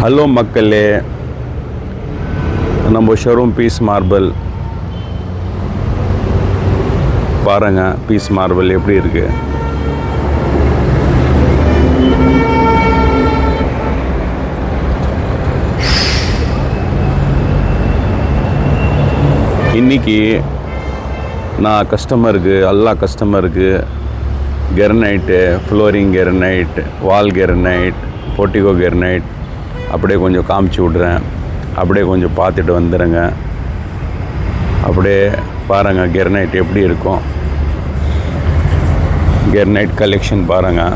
Hello மக்களே, நம்ம showroom piece marble பாருங்கள். பீஸ் மார்பிள் எப்படி இருக்குது. இன்றைக்கி நான் கஸ்டமருக்கு எல்லா கஸ்டமருக்கு கெரனைட்டு, ஃப்ளோரிங் கெரனைட், வால் கெரனைட், போர்டிகோ கெரனைட் அப்படியே கொஞ்சம் காமிச்சு விட்றேன். அப்படியே கொஞ்சம் பார்த்துட்டு வந்துடுங்க. அப்படியே பாருங்கள் கெரனைட் எப்படி இருக்கும். கெரனைட் கலெக்ஷன் பாருங்கள்.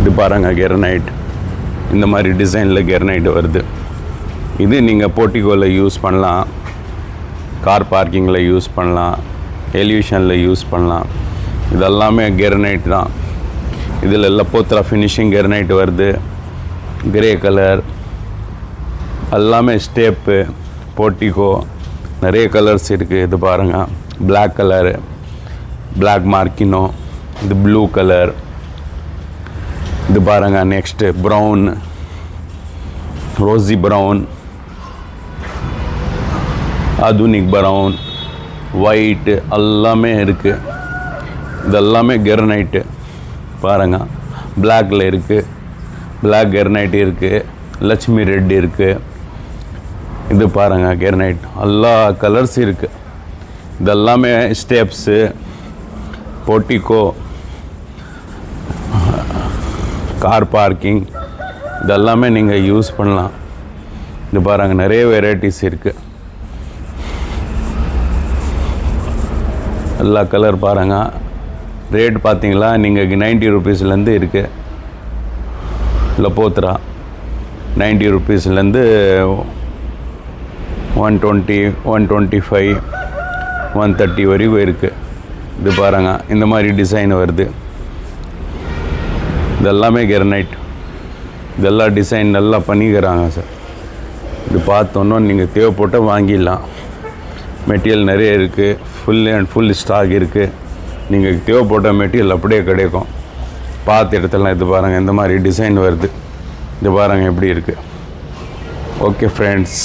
இது பாருங்கள் கெரனைட். இந்த மாதிரி டிசைனில் கெரனைட் வருது. இது நீங்கள் போர்டிகோவில் யூஸ் பண்ணலாம், கார் பார்க்கிங்கில் யூஸ் பண்ணலாம், எலிவேஷனில் யூஸ் பண்ணலாம். இதெல்லாமே கெரனைட் தான். இதில் எல்லாம் போத்ரா ஃபினிஷிங் கெரனைட் வருது. கிரே கலர் எல்லாமே ஸ்டேப்பு, போர்டிகோ நிறைய கலர்ஸ் இருக்குது. இது பாருங்கள், பிளாக் கலரு, பிளாக் மார்க்கினோ, இது ப்ளூ கலர். இது பாருங்கள் நெக்ஸ்ட்டு ப்ரௌன், ரோஸி ப்ரௌன், ஆதுனிக் ப்ரௌன், ஒயிட்டு எல்லாமே இருக்குது. இதெல்லாமே கெரனைட்டு பாருங்கள். பிளாக்கில் இருக்குது, பிளாக் கெரனைட் இருக்குது, லட்சுமி ரெட் இருக்குது. இது பாருங்கள் கெரனைட் எல்லா கலர்ஸ் இருக்குது. இதெல்லாமே ஸ்டெப்ஸு, போர்டிகோ, கார் பார்க்கிங் இதெல்லாமே நீங்கள் யூஸ் பண்ணலாம். இது பாருங்கள் நிறைய வெரைட்டிஸ் இருக்குது. எல்லா கலர் பாருங்கள். ரேட் பார்த்தீங்களா, நீங்கள் 90 ருபீஸ்லேருந்து இருக்குது. லப்போத்ரா 90 ருபீஸ்லேருந்து 120, 125, 130 வரைக்கும் இருக்குது. இது பாருங்கள் இந்த மாதிரி டிசைன் வருது. இதெல்லாமே கெரனைட். இதெல்லாம் டிசைன் நல்லா பண்ணிக்கிறாங்க சார். இது பார்த்தோன்னா நீங்கள் தேவைப்பட்ட வாங்கிடலாம். மெட்டீரியல் நிறைய இருக்குது. ஃபுல் அண்ட் ஃபுல் ஸ்டாக் இருக்குது. நீங்கள் தேவைப்பட்ட மெட்டீரியல் அப்படியே கிடைக்கும். பார்த்து இடத்துலாம் இது பாருங்கள் இந்த மாதிரி டிசைன் வருது. இது பாருங்கள் எப்படி இருக்குது. Okay friends.